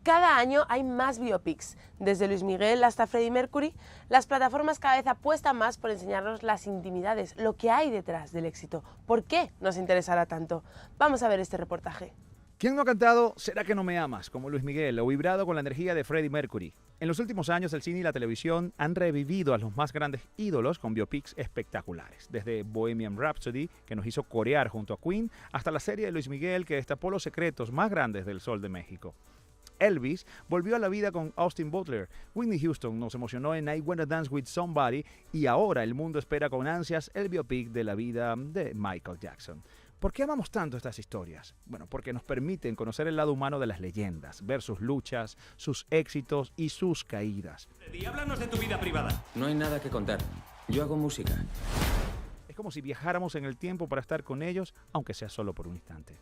Cada año hay más biopics, desde Luis Miguel hasta Freddie Mercury. Las plataformas cada vez apuestan más por enseñarnos las intimidades, lo que hay detrás del éxito. ¿Por qué nos interesará tanto? Vamos a ver este reportaje. ¿Quién no ha cantado "Será que no me amas" como Luis Miguel o vibrado con la energía de Freddie Mercury? En los últimos años el cine y la televisión han revivido a los más grandes ídolos con biopics espectaculares, desde Bohemian Rhapsody, que nos hizo corear junto a Queen, hasta la serie de Luis Miguel que destapó los secretos más grandes del Sol de México. Elvis volvió a la vida con Austin Butler, Whitney Houston nos emocionó en I Wanna Dance With Somebody y ahora el mundo espera con ansias el biopic de la vida de Michael Jackson. ¿Por qué amamos tanto estas historias? Bueno, porque nos permiten conocer el lado humano de las leyendas, ver sus luchas, sus éxitos y sus caídas. Y háblanos de tu vida privada. No hay nada que contar. Yo hago música. Es como si viajáramos en el tiempo para estar con ellos, aunque sea solo por un instante.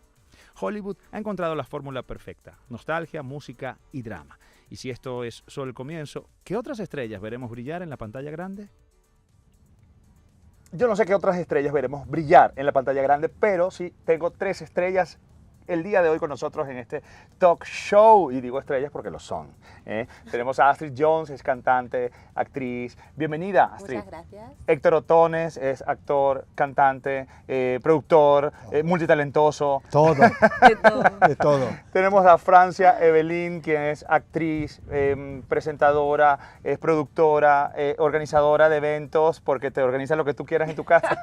Hollywood ha encontrado la fórmula perfecta: nostalgia, música y drama. Y si esto es solo el comienzo, ¿qué otras estrellas veremos brillar en la pantalla grande? Yo no sé qué otras estrellas veremos brillar en la pantalla grande, pero sí tengo 3 estrellas el día de hoy con nosotros en este talk show. Y digo estrellas porque lo son. Tenemos a Astrid Jones, es cantante, actriz. Bienvenida, Astrid. Muchas gracias. Héctor Otones es actor, cantante, productor, multitalentoso. Todo, De todo. de todo. Tenemos a Francia Evelyn, quien es actriz, presentadora, es productora, organizadora de eventos, porque te organiza lo que tú quieras en tu casa,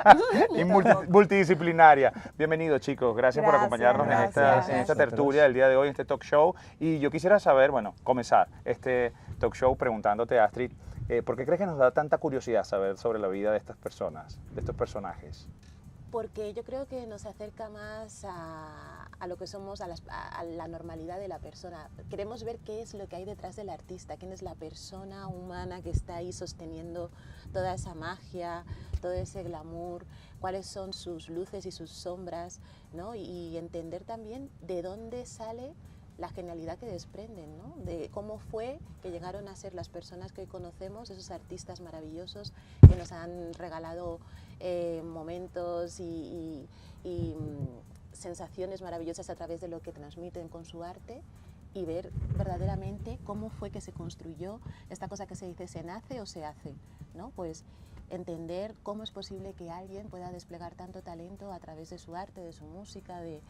y multidisciplinaria. Bienvenido, chicos. Gracias por acompañarnos en esta tertulia del día de hoy, en este talk show. Y yo quisiera saber, bueno, comenzar este talk show preguntándote, Astrid, ¿por qué crees que nos da tanta curiosidad saber sobre la vida de estas personas, de estos personajes? Porque yo creo que nos acerca más a lo que somos, a la normalidad de la persona. Queremos ver qué es lo que hay detrás del artista, quién es la persona humana que está ahí sosteniendo toda esa magia, todo ese glamour, cuáles son sus luces y sus sombras, ¿no? Y entender también de dónde sale la genialidad que desprenden, ¿no? De cómo fue que llegaron a ser las personas que hoy conocemos, esos artistas maravillosos que nos han regalado momentos y sensaciones maravillosas a través de lo que transmiten con su arte, y ver verdaderamente cómo fue que se construyó esta cosa que se dice se nace o se hace, ¿no? Pues entender cómo es posible que alguien pueda desplegar tanto talento a través de su arte, de su música, de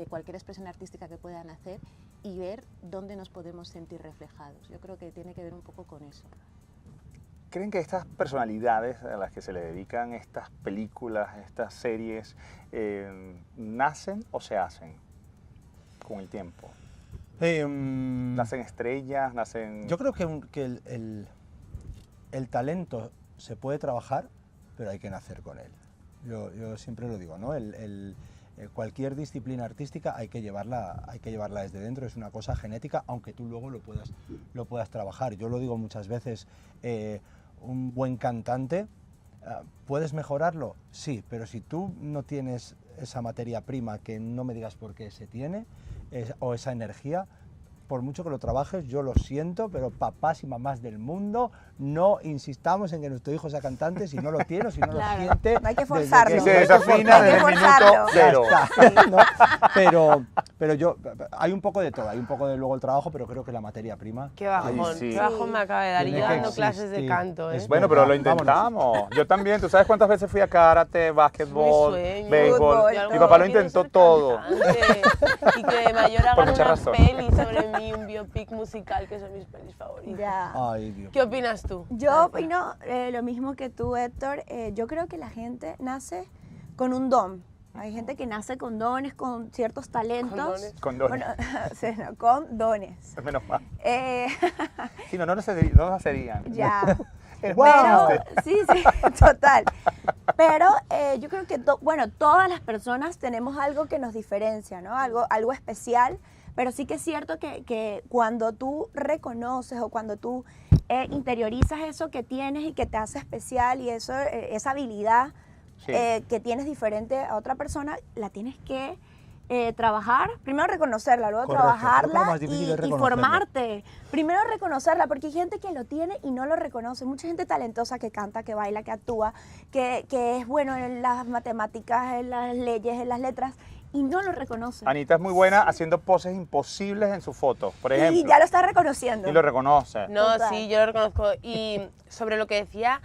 cualquier expresión artística que puedan hacer, y ver dónde nos podemos sentir reflejados. Yo creo que tiene que ver un poco con eso. ¿Creen que estas personalidades a las que se le dedican estas películas, estas series, nacen o se hacen con el tiempo? ¿Nacen estrellas? ¿Nacen...? Yo creo que el talento se puede trabajar, pero hay que nacer con él. Yo siempre lo digo, ¿no? Cualquier disciplina artística hay que llevarla desde dentro, es una cosa genética, aunque tú luego lo puedas trabajar. Yo lo digo muchas veces, un buen cantante, ¿puedes mejorarlo? Sí, pero si tú no tienes esa materia prima, que no me digas por qué se tiene, o esa energía, por mucho que lo trabajes, yo lo siento, pero papás y mamás del mundo, no insistamos en que nuestro hijo sea cantante si no lo tiene o si no lo siente. No hay que forzarlo. Y se desafina desde el minuto cero. ¿No? Pero yo, hay un poco de todo, hay un poco de luego el trabajo, pero creo que la materia prima... Qué bajón, sí. qué bajón me acaba de dar. Y yo Tiene que dando clases de existir. canto, ¿eh? Es Bueno, pero lo verdad. intentamos. Yo también. ¿Tú sabes cuántas veces fui a karate, básquetbol, Mi sueño. béisbol? Fútbol, Yo Mi papá lo quiero intentó ser todo. cantante. Y que de mayor Por hagan muchas una razones. peli sobre mí, un biopic musical, que son mis pelis favoritas. Ya. Ay, Dios. ¿Qué opinas tú? Yo opino lo mismo que tú, Héctor. Yo creo que la gente nace con un don. Hay gente que nace con dones, con ciertos talentos. dones. Con dones. Bueno, sí, no, con dones. Menos mal. Eh, Si no, no nacerían. ya. Es Wow. muy Pero, sí, total. Pero yo creo que, bueno, todas las personas tenemos algo que nos diferencia, ¿no? Algo especial, pero sí que es cierto que cuando tú reconoces o cuando tú interiorizas eso que tienes y que te hace especial, y eso, esa habilidad Sí. que tienes diferente a otra persona, la tienes que trabajar, primero reconocerla, luego Correcto, creo que lo trabajarla más difícil es y reconocerlo. formarte. Primero reconocerla, porque hay gente que lo tiene y no lo reconoce. Mucha gente talentosa que canta, que baila, que actúa, que es bueno en las matemáticas, en las leyes, en las letras, y no lo reconoce. Anita es muy buena haciendo poses imposibles en sus fotos, por ejemplo. Y ya lo está reconociendo. Y lo reconoce. No, Total. sí, yo lo reconozco. Y sobre lo que decía,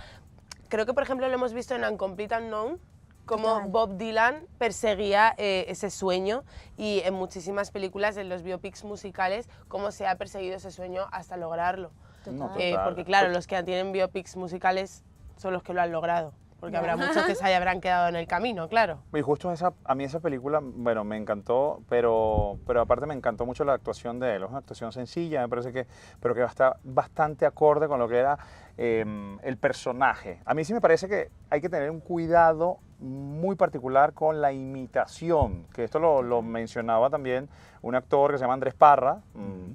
creo que por ejemplo lo hemos visto en Incomplete Unknown, como Total. Bob Dylan perseguía ese sueño, y en muchísimas películas, en los biopics musicales, cómo se ha perseguido ese sueño hasta lograrlo. No, Total. total. Porque claro, los que tienen biopics musicales son los que lo han logrado, porque habrá muchos que se habrán quedado en el camino, claro. Y justo a mí esa película, bueno, me encantó, pero aparte me encantó mucho la actuación de él. Es una actuación sencilla, me parece que, pero que está bastante acorde con lo que era el personaje. A mí sí me parece que hay que tener un cuidado muy particular con la imitación, que esto lo mencionaba también un actor que se llama Andrés Parra,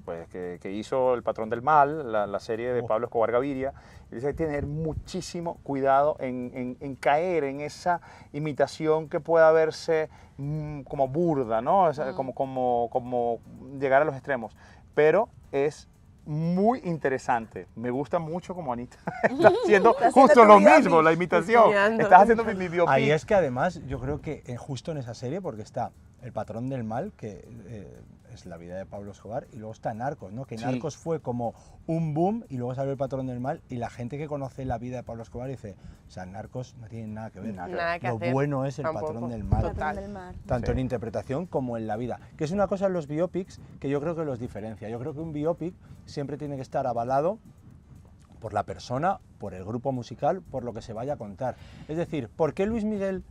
pues, que hizo El Patrón del Mal, la serie de Pablo Escobar Gaviria. Y dice que hay que tener muchísimo cuidado en caer en esa imitación que pueda verse como burda, ¿no? O sea, como llegar a los extremos. Pero es muy interesante. Me gusta mucho como Anita está haciendo justo tu lo biopic. mismo, la imitación. Enseñando. Estás haciendo mi biopic. Ahí es que además yo creo que justo en esa serie, porque está El Patrón del Mal, que es la vida de Pablo Escobar, y luego está Narcos, ¿no? Que Sí. Narcos fue como un boom y luego salió El Patrón del Mal y la gente que conoce la vida de Pablo Escobar dice, o sea, Narcos no tiene nada que ver. Nada que Lo hacer. bueno es El Tampoco. Patrón del Mal. Patrón del mar. Tanto Sí. en interpretación como en la vida. Que es una cosa en los biopics que yo creo que los diferencia. Yo creo que un biopic siempre tiene que estar avalado por la persona, por el grupo musical, por lo que se vaya a contar. Es decir, ¿por qué Luis Miguel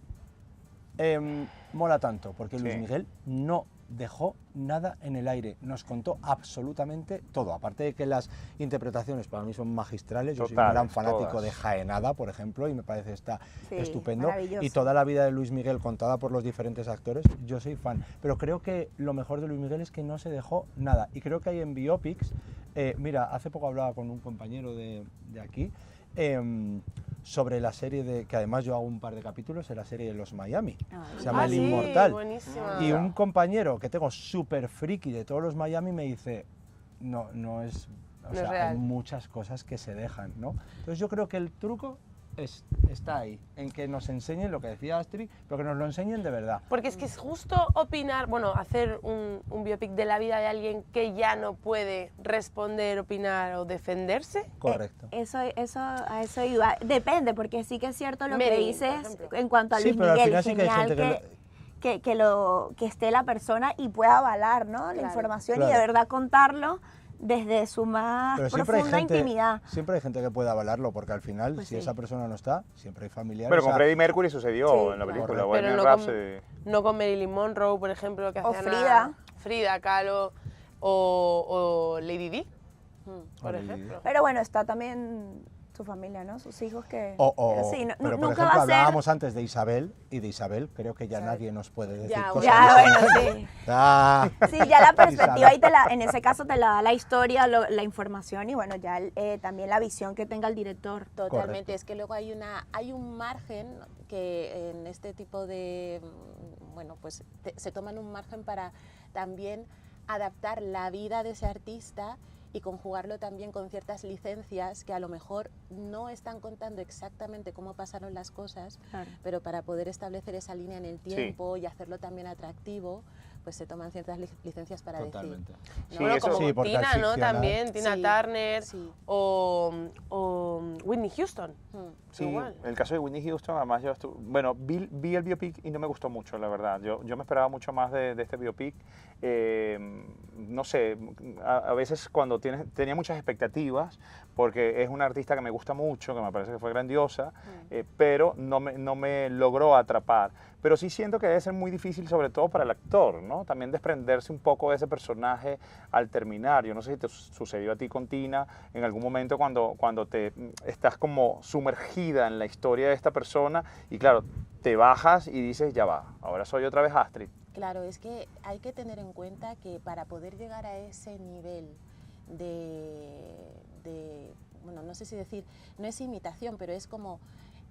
mola tanto? Porque Luis Sí. Miguel no dejó nada en el aire, nos contó absolutamente todo, aparte de que las interpretaciones para mí son magistrales, yo soy un Totales, gran fanático todas. de Jaenada, por ejemplo, y me parece está Sí, estupendo, maravilloso. y toda la vida de Luis Miguel contada por los diferentes actores, yo soy fan, pero creo que lo mejor de Luis Miguel es que no se dejó nada, y creo que hay en biopics, mira, hace poco hablaba con un compañero de aquí, sobre la serie que además yo hago un par de capítulos en la serie de los Miami, se llama El sí, Inmortal. buenísima. Y un compañero que tengo súper friki de todos los Miami me dice, no es, o No es sea, real. hay muchas cosas que se dejan, ¿no? Entonces yo creo que el truco está ahí, en que nos enseñen lo que decía Astrid, pero que nos lo enseñen de verdad. Porque es que es justo opinar, bueno, hacer un biopic de la vida de alguien que ya no puede responder, opinar o defenderse. Correcto. A eso iba. Depende, porque sí que es cierto lo que Marilyn, por dices ejemplo. en cuanto a Sí, Luis pero al Miguel. final sí que hay Genial gente que esté la persona y pueda avalar, ¿no? La Claro. información y Claro. de verdad contarlo desde su más Pero siempre hay, profunda gente, intimidad. siempre hay gente que puede avalarlo, porque al final, Pues si sí. esa persona no está, siempre hay familiares. Pero o con sea, Freddie Mercury sucedió Sí, en la película, correcto. Bohemian no Rhapsody. no con Marilyn Monroe, por ejemplo, que O hacía Frida. Frida Kahlo o Lady Di, por Lady Di. ejemplo. Pero bueno, está también su familia, ¿no? Sus hijos que... sí, pero por nunca ejemplo, va a ser... hablábamos antes de Isabel, y de Isabel creo que ya nadie nos puede decir Ya, cosas. Ya, bueno, sí. Ah. Sí, ya la perspectiva y en ese caso te la da la historia, la información y bueno, ya también la visión que tenga el director. Totalmente, Correcto. es que luego hay un margen que en este tipo de, bueno, pues se toman un margen para también adaptar la vida de ese artista y conjugarlo también con ciertas licencias que a lo mejor no están contando exactamente cómo pasaron las cosas, Claro. pero para poder establecer esa línea en el tiempo y hacerlo también atractivo, pues se toman ciertas licencias para Totalmente. decir. Sí, Bueno, eso- como Sí, porque al Tina, ¿no? ficcionar- También, Tina Sí, Turner sí. o Whitney Houston. Sí, Igual. el caso de Whitney Houston, además yo bueno, vi el biopic y no me gustó mucho, la verdad. Yo me esperaba mucho más de este biopic. No sé, a veces cuando tenía muchas expectativas, porque es una artista que me gusta mucho, que me parece que fue grandiosa, pero no me logró atrapar. Pero sí siento que debe ser muy difícil, sobre todo para el actor, ¿no? También desprenderse un poco de ese personaje al terminar. Yo no sé si te sucedió a ti con Tina en algún momento cuando te estás como sumergida en la historia de esta persona y claro, te bajas y dices, ya va, ahora soy otra vez Astrid. Claro, es que hay que tener en cuenta que para poder llegar a ese nivel bueno, no sé si decir, no es imitación, pero es como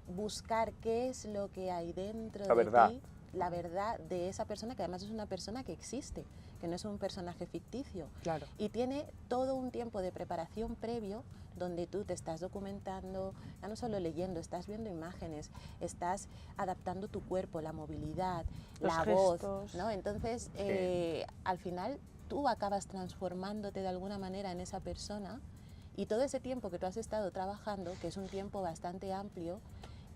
buscar qué es lo que hay dentro La de verdad. ti, la verdad de esa persona, que además es una persona que existe, que no es un personaje ficticio. Claro. Y tiene todo un tiempo de preparación previo donde tú te estás documentando, ya no solo leyendo, estás viendo imágenes, estás adaptando tu cuerpo, la movilidad, Los la gestos. voz, ¿no? Entonces, al final tú acabas transformándote de alguna manera en esa persona y todo ese tiempo que tú has estado trabajando, que es un tiempo bastante amplio,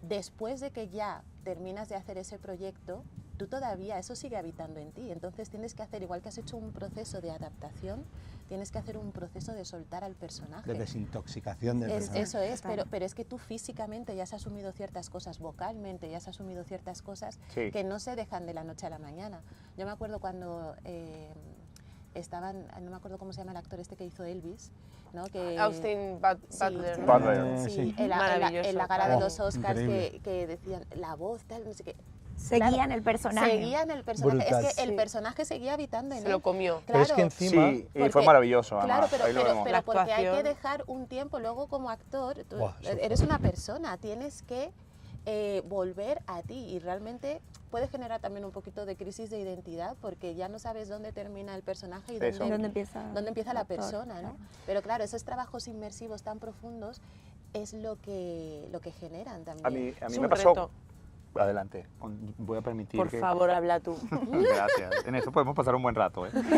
después de que ya terminas de hacer ese proyecto, tú todavía, eso sigue habitando en ti. Entonces tienes que hacer, igual que has hecho un proceso de adaptación, tienes que hacer un proceso de soltar al personaje. De desintoxicación del personaje. Eso es, Claro. pero es que tú físicamente ya has asumido ciertas cosas, vocalmente ya has asumido ciertas cosas Sí. que no se dejan de la noche a la mañana. Yo me acuerdo cuando estaban, no me acuerdo cómo se llama el actor este que hizo Elvis, ¿no? Que, Austin Butler, ¿no? Butler. Sí, Sí. en la Maravilloso. gala de Oh, los Oscars increíble. que decían la voz, tal, no sé qué. Seguían el personaje. Seguían el personaje. Brutal. Es que el Sí. personaje seguía habitando en Se él. lo comió. Pero es que Claro. encima... Sí, y Porque- fue maravilloso, Claro, además. pero, Ahí lo pero, vemos. pero La porque hay que actuación. dejar un tiempo luego como actor, tú Buah, eso eres fue. una persona, tienes que volver a ti y realmente puede generar también un poquito de crisis de identidad porque ya no sabes dónde termina el personaje y Eso. ¿Dónde empieza, dónde empieza el la actor? persona, ¿no? Claro. Pero claro, esos trabajos inmersivos tan profundos es lo que generan también. A mí Es me un pasó... reto. Adelante, voy a permitir Por que... favor, habla tú. Gracias. En eso podemos pasar un buen rato, ¿eh? No, tú,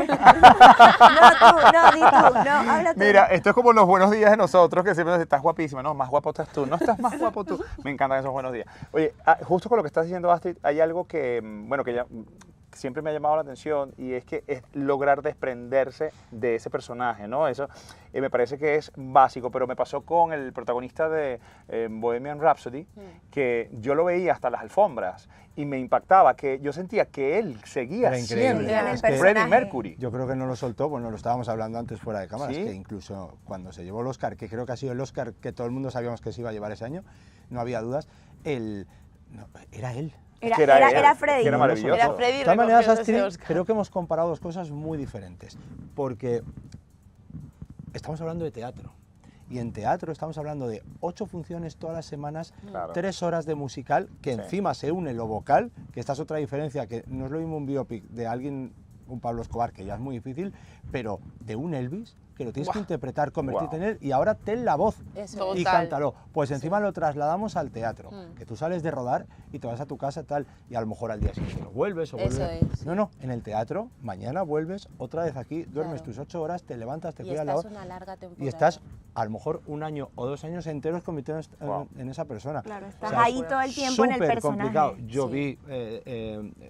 no, di tú, no, habla tú. Mira, esto es como los buenos días de nosotros, que siempre nos dicen, estás guapísima, no, más guapo estás tú, no estás más guapo tú. Me encantan esos buenos días. Oye, justo con lo que estás diciendo, Astrid, hay algo que, bueno, que ya siempre me ha llamado la atención y es que es lograr desprenderse de ese personaje, ¿no? Eso me parece que es básico, pero me pasó con el protagonista de Bohemian Rhapsody, que yo lo veía hasta las alfombras y me impactaba, que yo sentía que él seguía Era increíble. siendo Era el Es que Freddie personaje. Mercury. Yo creo que no lo soltó, pues no lo estábamos hablando antes fuera de cámaras, ¿Sí? que incluso cuando se llevó el Oscar, que creo que ha sido el Oscar que todo el mundo sabíamos que se iba a llevar ese año, no había dudas, era él. Era, que era él, era Freddy. que era maravilloso. Era Freddy De todas maneras, recogiendo ese Astrid, Oscar. creo que hemos comparado dos cosas muy diferentes, porque estamos hablando de teatro. Y en teatro estamos hablando de 8 funciones todas las semanas, Claro. 3 horas de musical, que Sí. encima se une lo vocal, que esta es otra diferencia, que no es lo mismo un biopic de alguien, un Pablo Escobar, que ya es muy difícil, pero de un Elvis, que lo tienes que Buah. interpretar, convertirte Guau. en él, y ahora ten la voz Eso y Total. cántalo. Pues encima lo trasladamos al teatro, Mm. que tú sales de rodar y te vas a tu casa tal, y a lo mejor al día siguiente no vuelves o Eso vuelves. es, sí. No, en el teatro, mañana vuelves otra vez aquí, duermes Claro. tus 8 horas, te levantas, te y cuidas la estás voz una larga temporada. y estás a lo mejor 1 año o 2 años enteros convirtiéndote Wow. en esa persona. Claro, estás O sea, ahí todo el tiempo en el Súper personaje. complicado. Yo Sí. vi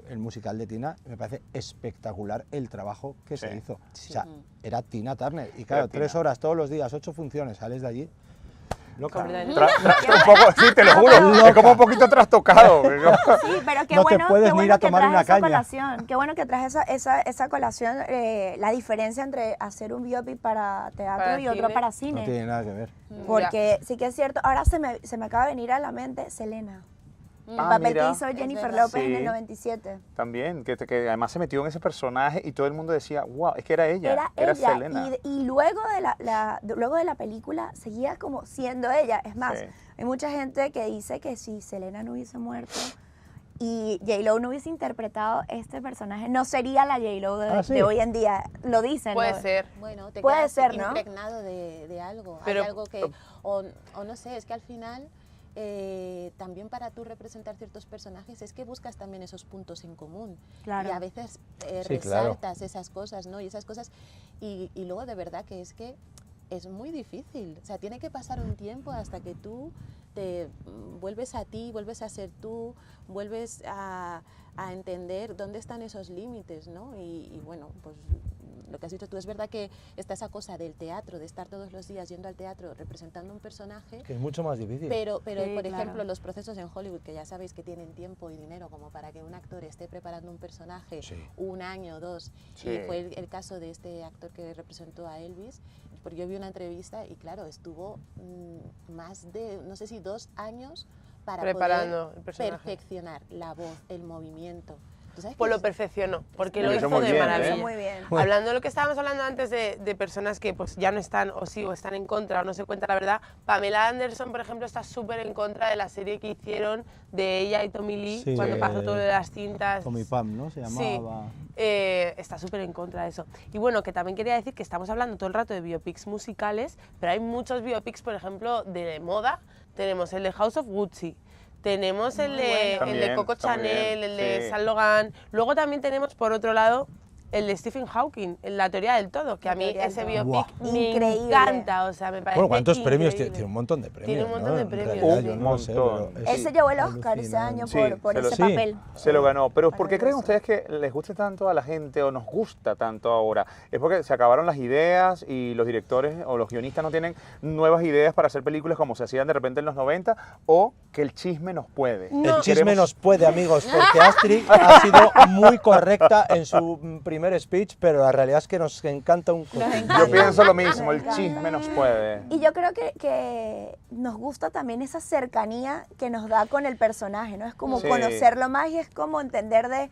el musical de Tina, me parece espectacular el trabajo que se Sí. hizo. Sí. O sea, Mm. era Tina Turner. Y claro, Tina. 3 horas todos los días, 8 funciones, sales de allí. Loca. Completamente. Un poco, sí, te lo juro, es como un poquito trastocado. Sí, pero qué No te bueno, puedes qué ni bueno ir a que tomar traes una esa caña. colación. Qué bueno que traes esa colación, la diferencia entre hacer un biopic para teatro Para y otro cine. para No cine. tiene nada que ver. Porque sí que es cierto, ahora se me acaba de venir a la mente Selena. El Ah, papel mira. que hizo Jennifer verdad. López en Sí. el 97. También, que además se metió en ese personaje y todo el mundo decía, wow, es que era ella, Era ella. Selena. Y luego luego de la película seguía como siendo ella. Es más, Sí. hay mucha gente que dice que si Selena no hubiese muerto y J-Lo no hubiese interpretado este personaje, no sería la J-Lo Ah, ¿sí? de hoy en día. Lo dicen. Puede ¿no? ser. Bueno, te Puede quedas ser, ¿no? impregnado de algo. Pero- Hay algo que, o no sé, es que al final también para tú representar ciertos personajes es que buscas también esos puntos en común. Claro. Y a veces Sí, claro. resaltas esas cosas, ¿no? Y esas cosas, y luego de verdad que es muy difícil. O sea, tiene que pasar un tiempo hasta que tú te vuelves a ti, vuelves a ser tú, vuelves a entender dónde están esos límites, ¿no? Y bueno, pues lo que has dicho tú, es verdad que está esa cosa del teatro, de estar todos los días yendo al teatro representando un personaje, Que es mucho más difícil. pero Sí, por claro. ejemplo, los procesos en Hollywood, que ya sabéis que tienen tiempo y dinero como para que un actor esté preparando un personaje Sí. 1 año o 2, Sí. y fue el caso de este actor que representó a Elvis, porque yo vi una entrevista y claro, estuvo más de, no sé si 2 años para Preparando poder el personaje. perfeccionar la voz, el movimiento. ¿Tú sabes pues qué lo es? perfeccionó, porque Lo lo hizo hizo muy de bien, maravilla. Muy bien. Hablando de lo que estábamos hablando antes de personas que pues ya no están o sí o están en contra o no se cuenta la verdad, Pamela Anderson, por ejemplo, está súper en contra de la serie que hicieron de ella y Tommy Lee Sí, cuando pasó todo de las cintas. Tommy Pam, ¿no? Se Sí. llamaba. Está súper en contra de eso. Y bueno, que también quería decir que estamos hablando todo el rato de biopics musicales, pero hay muchos biopics, por ejemplo, de moda. Tenemos el de House of Gucci, tenemos el de También, Coco está muy Chanel, bien, el de sí. Saint Laurent. Luego también tenemos, por otro lado, el de Stephen Hawking, La teoría del todo, que a mí teoría del ese todo. biopic Buah. me Increíble. encanta, o sea, me parece Bueno, ¿cuántos premios increíble. tiene? Un montón de premios. Tiene un montón ¿no? de En premios. realidad, Un yo no lo sé, montón. pero Él es se llevó el Oscar ese alucinante. año Sí, por se lo- ese Sí. papel. Se lo ganó, pero ¿por qué creen Maravilloso. ustedes que les gusta tanto a la gente o nos gusta tanto ahora? ¿Es porque se acabaron las ideas y los directores o los guionistas no tienen nuevas ideas para hacer películas como se hacían de repente en los 90? ¿O que el chisme nos puede? No. El chisme Queremos- nos puede, amigos, porque Astrid ha sido muy correcta en su primer speech, pero la realidad es que nos encanta un cotilleo. encanta. Yo pienso lo mismo, Me el encanta. chisme nos puede. Y yo creo que nos gusta también esa cercanía que nos da con el personaje, ¿no? Es como Sí. conocerlo más y es como entender de,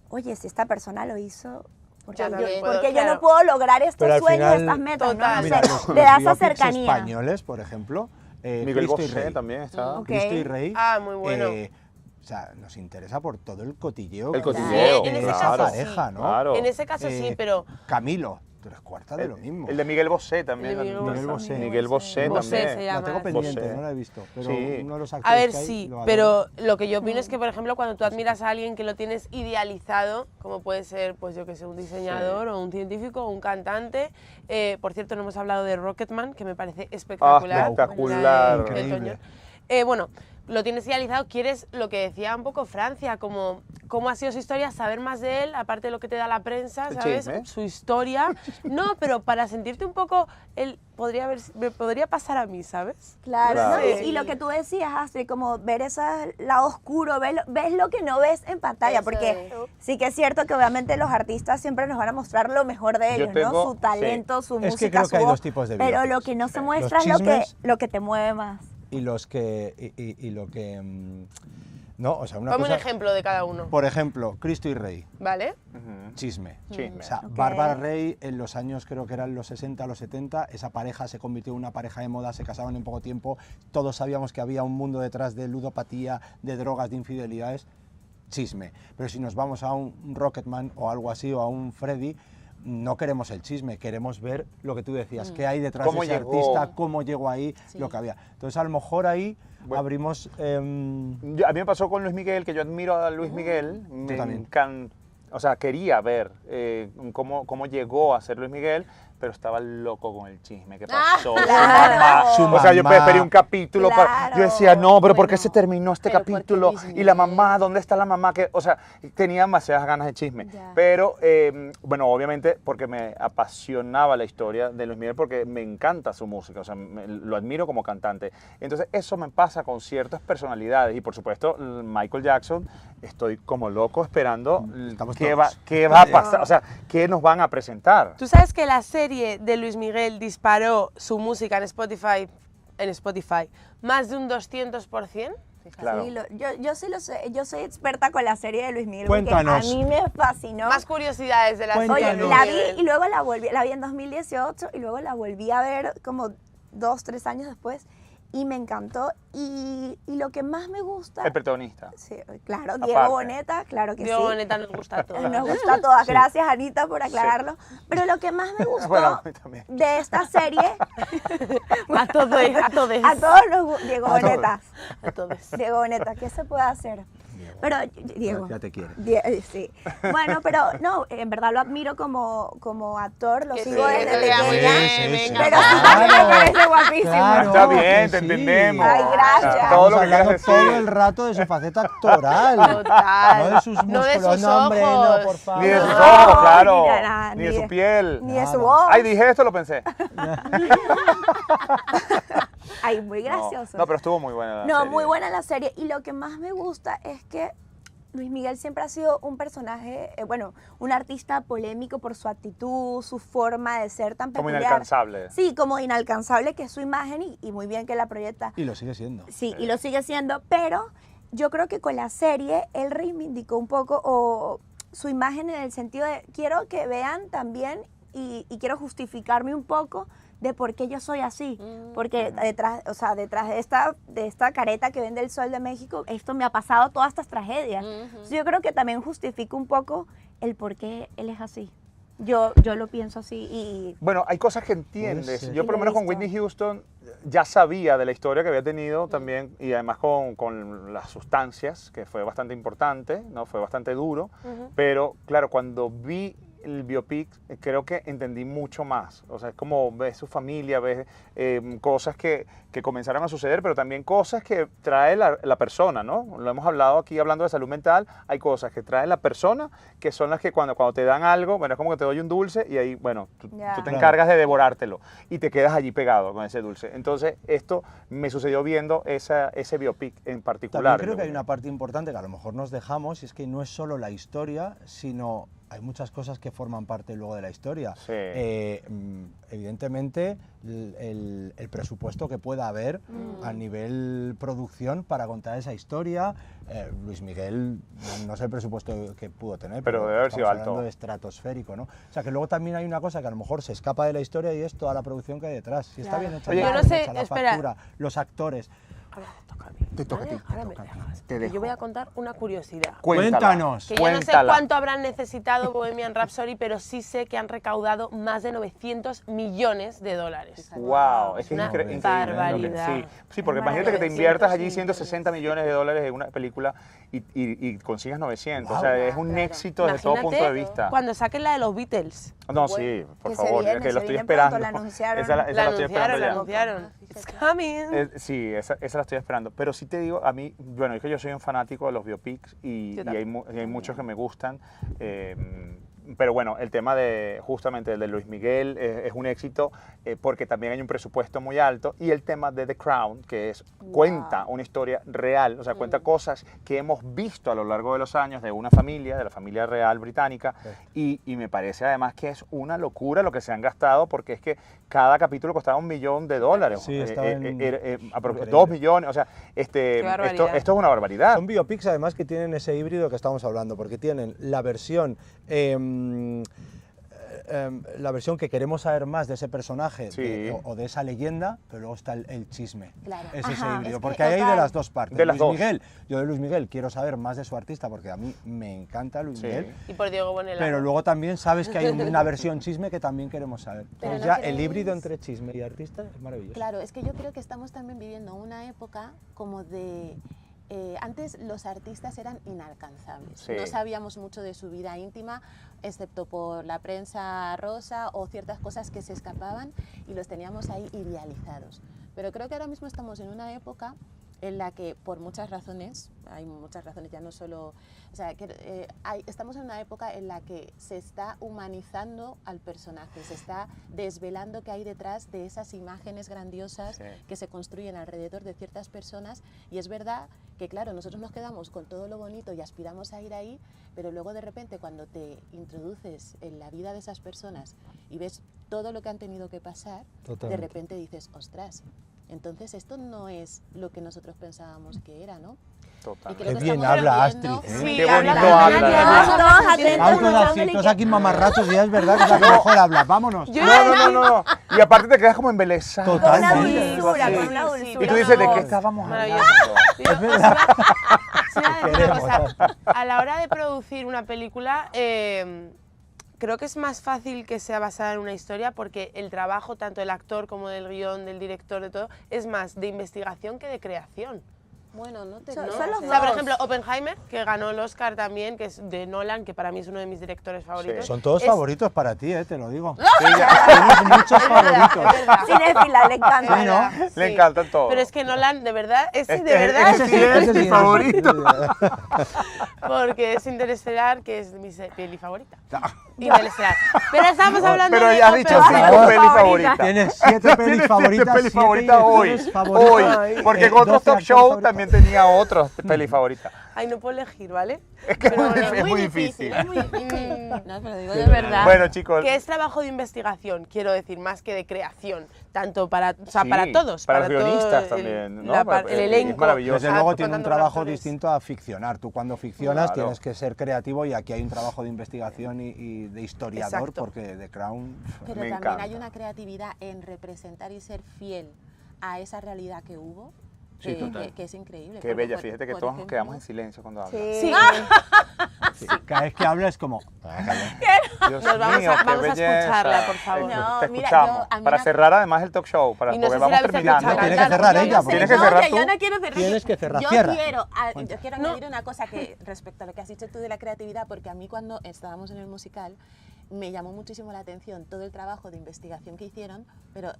oye, si esta persona lo hizo, porque, Yo también yo, puedo, porque yo claro. no puedo lograr estos Pero al sueños, final- estas metas, Total. ¿no? Mira, O sea, los le da esa biopics cercanía. españoles, por ejemplo, Miguel Cristo y Bosé Rey. también está. Ok. Cristo y Rey. Ah, muy bueno. O sea, nos interesa por todo el cotilleo. El que cotilleo, tiene en ese esa caso pareja, sí. ¿no? Claro. En ese caso sí, pero Camilo, tú eres cuarta de lo mismo. El de Miguel Bosé también. El de Miguel Bosé. Miguel Bosé Bosé también. se La llama. tengo pendiente, Bosé. no la he visto, pero Sí. uno de los A actores ver, que hay sí, lo adoro. pero lo que yo opino es que, por ejemplo, cuando tú admiras a alguien que lo tienes idealizado, como puede ser, pues yo que sé, un diseñador o un científico o un cantante, por cierto, no hemos hablado de Rocketman, que me parece espectacular. espectacular. la de Increíble. Elton John. Bueno, lo tienes idealizado, quieres lo que decía un poco Francia, como cómo ha sido su historia, saber más de él, aparte de lo que te da la prensa, El ¿sabes? chisme. Su historia. No, pero para sentirte un poco, me podría pasar a mí, ¿sabes? Claro, Claro. ¿no? Y lo que tú decías, Astrid, como ver ese lado oscuro, ves lo que no ves en pantalla, Eso porque es. sí que es cierto que obviamente los artistas siempre nos van a mostrar lo mejor de Yo ellos, tengo- ¿no? Su talento, su Es que música, creo su que hay voz, dos tipos de pero biopics. lo que no se Los muestra es chismes- lo que te mueve más. Y los que... y lo que... no, o sea, una Ponme un cosa... ejemplo de cada uno, Por ejemplo, Cristo y Rey, ¿vale? Ujú. chisme. Chisme. O sea, Ok. Bárbara Rey en los años, creo que eran los 60, los 70, esa pareja se convirtió en una pareja de moda, se casaban en poco tiempo, todos sabíamos que había un mundo detrás de ludopatía, de drogas, de infidelidades, chisme. Pero si nos vamos a un Rocketman o algo así, o a un Freddy, no queremos el chisme, queremos ver lo que tú decías, qué hay detrás ¿Cómo de ese llegó? artista, cómo llegó ahí, Sí. lo que había. Entonces, a lo mejor ahí Bueno. abrimos... A mí me pasó con Luis Miguel, que yo admiro a Luis Miguel. Me también. O sea, quería ver cómo llegó a ser Luis Miguel, pero estaba loco con el chisme. ¿Qué pasó? claro. Su mamá. O sea, yo esperé un capítulo para... Claro. Yo decía, no, pero ¿por qué Bueno, se terminó este pero ¿por qué capítulo? Luis Y la Miguel? mamá, ¿dónde está la mamá? O sea, tenía demasiadas ganas de chisme. Ya. Pero, bueno, obviamente porque me apasionaba la historia de Luis Miguel, porque me encanta su música, o sea, lo admiro como cantante. Entonces, eso me pasa con ciertas personalidades. Y, por supuesto, Michael Jackson, estoy como loco esperando Estamos qué todos. va a pasar, o sea, qué nos van a presentar. ¿Tú sabes que la serie de Luis Miguel disparó su música en Spotify más de un 200%? Claro. Sí, yo sí lo sé, yo soy experta con la serie de Luis Miguel Cuéntanos. porque a mí me fascinó. Más curiosidades de la serie de Oye, Luis la vi Miguel. y luego la vi en 2018 y luego la volví a ver como 2, 3 años después y me encantó y lo que más me gusta, El protagonista. sí, claro, Aparte. Diego Boneta, claro que Diego sí. Boneta nos gusta a todas. Nos gusta a todas, gracias Anita por aclararlo. Pero lo que más me gustó Bueno, a mí también. de esta serie, A todos, a todos. a todos Diego A todos. Boneta, A todos. Diego Boneta, ¿qué se puede hacer? Pero Diego. Ya te quiere. Sí. Bueno, pero no, en verdad lo admiro como actor, lo Que sigo sí, desde que le amo, pequeña. sí, venga. Pero sí también me parece guapísimo. Claro, Está bien, que te sí. entendemos. Ay, gracias. O sea, Estamos todo lo que quieras hablando decir. todo el rato de su faceta actoral. Total. No de sus músculos. No de sus no, hombre, no, ojos. por favor. Ni de sus No, ojos, claro. mira, nada, Ni de su piel. Ni de su Nada. voz. Ay, dije esto, lo pensé. Ay, muy gracioso. No, pero estuvo muy buena la No, serie. muy buena la serie. Y lo que más me gusta es que Luis Miguel siempre ha sido un personaje, bueno, un artista polémico por su actitud, su forma de ser tan Como peculiar. inalcanzable. Sí, como inalcanzable, que es su imagen y muy bien que la proyecta. Y lo sigue siendo. Sí, y lo sigue siendo, pero yo creo que con la serie él reivindicó un poco su imagen en el sentido de quiero que vean también y quiero justificarme un poco de por qué yo soy así, porque detrás de esta careta que vende el Sol de México, esto me ha pasado todas estas tragedias. Entonces, yo creo que también justifica un poco el por qué él es así. Yo lo pienso así y... Bueno, hay cosas que entiendes. Sí. Yo por lo menos con Whitney Houston ya sabía de la historia que había tenido también, y además con las sustancias, que fue bastante importante, ¿no? Fue bastante duro, pero claro, cuando vi el biopic creo que entendí mucho más. O sea, es como ves su familia, ves cosas que comenzaron a suceder, pero también cosas que trae la persona, ¿no? Lo hemos hablado aquí hablando de salud mental, hay cosas que trae la persona que son las que cuando te dan algo, bueno, es como que te doy un dulce y ahí, bueno, tú te encargas de devorártelo y te quedas allí pegado con ese dulce. Entonces, esto me sucedió viendo ese biopic en particular. También creo que hay una parte importante que a lo mejor nos dejamos, y es que no es solo la historia, sino hay muchas cosas que forman parte luego de la historia. Sí. Evidentemente, el presupuesto que pueda haber a nivel producción para contar esa historia. Luis Miguel, no sé el presupuesto que pudo tener, pero debe haber sido estamos alto. hablando de estratosférico, ¿no? O sea, que luego también hay una cosa que a lo mejor se escapa de la historia y es toda la producción que hay detrás. Si está bien hecha, Oye, la yo no bien sé, hecha, la espera. factura, los actores. Ahora te toca a mí. Te toca a ti, ¿vale? te Ahora me toca a ti. dejas. Te Porque dejo. yo voy a contar una curiosidad. Cuéntanos. Que yo no sé Cuéntala. cuánto habrán necesitado Bohemian Rhapsody, pero sí sé que han recaudado más de 900 millones de dólares. Wow, es que Una es increíble. barbaridad. Sí, porque Es imagínate que te maravilloso. inviertas allí 160 millones de dólares en una película y consigas 900. O sea, es un éxito desde todo punto de vista. Cuando saquen la de los Beatles. No, sí, por que se favor, viene, que lo se estoy viene pronto, esperando. la anunciaron. Esa La la estoy esperando anunciaron, la ya. anunciaron. It's coming. Sí, esa la estoy esperando. Pero sí te digo, a mí, bueno, es que yo soy un fanático de los biopics y Yo hay muchos que me gustan. Pero bueno, el tema de justamente el de Luis Miguel es un éxito porque también hay un presupuesto muy alto, y el tema de The Crown, que cuenta una historia real, o sea, cuenta cosas que hemos visto a lo largo de los años de una familia, de la familia real británica, y me parece además que es una locura lo que se han gastado, porque es que cada capítulo costaba $1 millón. Sí, estaba en- 2 millones, o sea, barbaridad. esto es una barbaridad. Son biopics además que tienen ese híbrido que estamos hablando, porque tienen la versión que queremos saber más de ese personaje Sí. o de esa leyenda, pero luego está el chisme. Claro. Es Ajá, ese es híbrido, que porque hay de total. las dos partes. De las Luis dos. Miguel, yo de Luis Miguel quiero saber más de su artista, porque a mí me encanta Luis Sí. Miguel, Y por Diego Bonello. pero luego también sabes que hay una versión chisme que también queremos saber. Pero Entonces ¿no ya el creéis? híbrido entre chisme y artista es maravilloso. Claro, es que yo creo que estamos también viviendo una época como de... antes los artistas eran inalcanzables, Sí. no sabíamos mucho de su vida íntima, excepto por la prensa rosa o ciertas cosas que se escapaban, y los teníamos ahí idealizados. Pero creo que ahora mismo estamos en una época en la que, por muchas razones, hay muchas razones, ya no solo... O sea, que, estamos en una época en la que se está humanizando al personaje, se está desvelando qué hay detrás de esas imágenes grandiosas Sí. que se construyen alrededor de ciertas personas, y es verdad que, claro, nosotros nos quedamos con todo lo bonito y aspiramos a ir ahí, pero luego de repente cuando te introduces en la vida de esas personas y ves todo lo que han tenido que pasar, Totalmente. de repente dices, ostras, entonces esto no es lo que nosotros pensábamos que era, ¿no? Total. Y creo Qué que bien estamos habla viendo- Astrid, ¿eh? Sí, Qué habla bonito muy habla, bien. además. Todos atentos, Vamos todos así, preguntándole todos qué- aquí mamarrachos, y ya es verdad que es la que mejor habla. Vámonos. Yo- No. Y aparte te quedas como embelesado. Con una Totalmente. dulzura, Sí. con una Sí, dulzura. Y tú dices, ¿de qué voz. estábamos Maravilloso. hablando? Yo os iba a decir una queremos. cosa. A la hora de producir una película, creo que es más fácil que sea basada en una historia, porque el trabajo tanto del actor como del guión, del director, de todo, es más de investigación que de creación. Bueno, no te Son- no, son los o O sea, sea, por dos. ejemplo, Oppenheimer, que ganó el Oscar también, que es de Nolan, que para mí es uno de mis directores favoritos. Son todos es- favoritos para ti, te lo digo. Sí, ya. Tienes muchos favoritos. Es verdad. Cinéfila, le encanta. Sí, ¿no? Le encantan todos. Pero es que Nolan, de verdad, ese Este- de verdad, ese sí es mi favorito. porque es Interestelar, que es mi peli favorita. Interestelar. Pero estamos hablando Pero de ya has dicho Oppenheimer. 5 pelis favoritas. Tienes 7 pelis Tienes favoritas. 7 pelis siete favoritas hoy. directores favoritos, Hoy. Porque en 12 otros talk actores show favoritos. también también tenía otros pelis favoritas. Ay, no puedo elegir, ¿vale? Es que Pero es muy difícil. Es muy difícil. No, pero digo de Sí, verdad. Bueno, chicos. Que es trabajo de investigación, quiero decir, más que de creación, tanto para, o sea, Sí, para todos. para los todo guionistas el- también, ¿no? el elenco. Es maravilloso. Desde o sea, luego tiene un contando con trabajo actores. distinto a ficcionar. Tú cuando ficcionas Claro. tienes que ser creativo y aquí hay un trabajo de investigación y de historiador Exacto. porque The Crown... Pero Me también encanta. hay una creatividad en representar y ser fiel a esa realidad que hubo, Sí, total. que es increíble. Qué porque, bella, fíjate que por todos nos ejemplo, quedamos en silencio cuando hablas. Sí. Sí, cada vez que habla es como... Dios Nos vamos mío, a- qué vamos a belleza. escucharla, por favor. No, Te mira, escuchamos. yo- a mí para una- cerrar además el talk show, Y no porque sé si vamos la habéis terminando. escuchado Tiene que cantar, cerrar yo ella, no sé. porque- Tienes que no, cerrar que tú. yo no quiero cerrar. Tienes que cerrar, Yo cierra. quiero añadir una cosa que respecto a lo que has dicho tú de la creatividad, porque a mí cuando estábamos en el musical me llamó muchísimo la atención todo el trabajo de investigación que hicieron, pero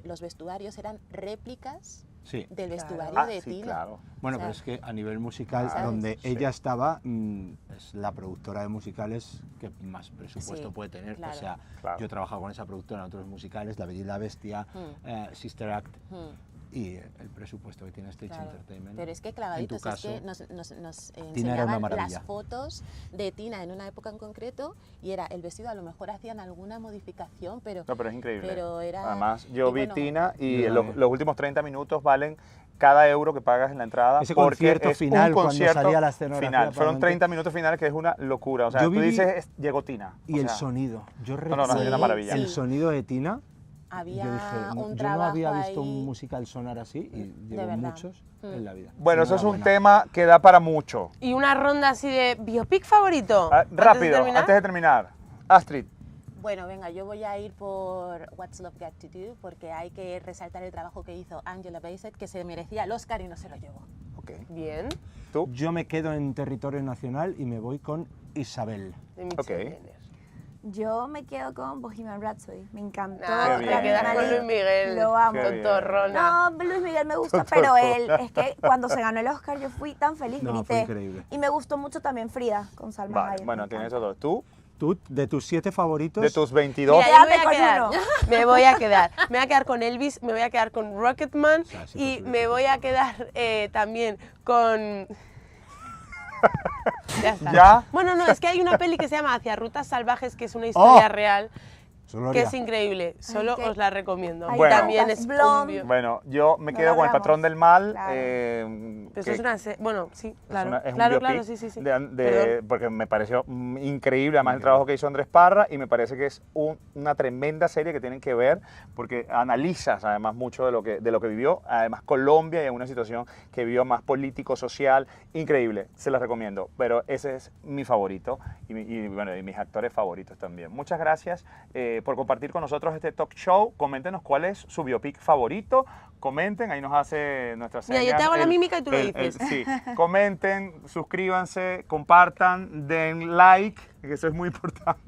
los vestuarios eran réplicas Sí. del vestuario Ah, de sí, Tina. claro. Bueno, O sea, pero es que a nivel musical, ¿sabes? donde Sí. ella estaba, es la productora de musicales que más presupuesto Sí, puede tener. claro. O sea, Claro. yo he trabajado con esa productora en otros musicales, La Bella y la Bestia, Sister Act, y el presupuesto que tiene Stage Claro. Entertainment. Pero es que en tu clavaditos, es caso, que nos Tina era una enseñaban maravilla. las fotos de Tina en una época en concreto y era el vestido, a lo mejor hacían alguna modificación, pero, No, pero es increíble. pero era... Además, yo y vi bueno, Tina y Yo los, también. los últimos 30 minutos valen cada euro que pagas en la entrada. Ese porque concierto es final, un cuando concierto salía la escenografía final. para Fueron adelante. 30 minutos finales que es una locura. O sea, Yo tú viví- dices, llegó Tina. Y O el sea, sonido. Yo no, recuerdo es una maravilla. el Sí. sonido de Tina. había Yo dije, un yo no trabajo había visto ahí. un musical sonar así y llevo verdad. muchos en la vida. Bueno, eso es un Enhorabuena. tema que da para mucho. Y una ronda así de biopic favorito. Ah, antes de rápido, terminar. antes de terminar. Astrid, Bueno, venga, yo voy a ir por What's Love Got to Do porque hay que resaltar el trabajo que hizo Angela Bassett, que se merecía el Oscar y no se lo llevó. ok. Bien. ¿Tú? Yo me quedo en territorio nacional y me voy con Isabel. De Mitchell Ok. Jenner. Yo me quedo con Bohemian Rhapsody, me encantó. Nah, Qué te bien. quedas con Luis Miguel. Lo amo. Qué bien. Tontorrona. No, Luis Miguel me gusta, pero él, es que cuando se ganó el Oscar yo fui tan feliz, No, fue grité. increíble. Y me gustó mucho también Frida con Salma Vale, Hayek. bueno, me tienes encanta. esos dos. ¿Tú? Tú, de tus 7 favoritos, De tus 22. Mira, yo me voy Quédate a con quedar. uno. Me voy a quedar. Me voy a quedar con Elvis, me voy a quedar con Rocketman sea, sí, y posible, me sí, voy a quedar también con... Ya está. ¿Ya? Bueno, no, es que hay una peli que se llama Hacia Rutas Salvajes, que es una historia real, Gloria. que es increíble. Solo que- os la recomiendo. Ay, Bueno. También es un Blonde. bio- Bueno, yo me No quedo lo con El hablamos. Patrón del Mal. Claro. Pero eso es una... Bueno, sí, claro. Es un claro, biopic claro, sí, sí, sí. de- porque me pareció increíble además el trabajo que hizo Andrés Parra y me parece que es una tremenda serie que tienen que ver porque analizas además mucho de lo que vivió, además Colombia y en una situación que vivió más político, social, increíble, se las recomiendo, pero ese es mi favorito y bueno, y mis actores favoritos también. Muchas gracias por compartir con nosotros este talk show, coméntenos cuál es su biopic favorito, comenten, ahí nos hace nuestra Mira, yo señas te hago la el- mímica y tú lo el- dices. sí, comenten, suscríbanse, compartan, den like, que eso es muy importante.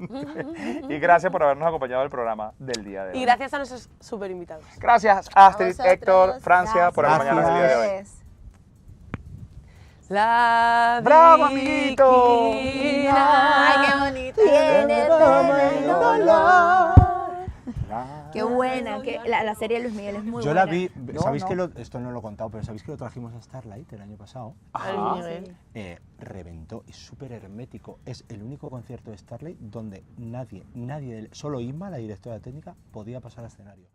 Y gracias por habernos acompañado en el programa del día de hoy. Y gracias a nuestros super invitados. Gracias Astrid, vosotros. Héctor, Francia, por Gracias. acompañarnos el día de hoy. Gracias. La ¡Bravo, amiguito! Viquina. ¡Ay, qué bonito! Tiene el dolor. La- Qué buena, que la serie de Luis Miguel es muy Yo buena. la vi, No, ¿sabéis no. que esto no lo he contado, pero ¿sabéis que lo trajimos a Starlight el año pasado? A Luis Ajá. Miguel. Reventó, es súper hermético. Es el único concierto de Starlight donde nadie, solo Inma, la directora técnica, podía pasar al escenario.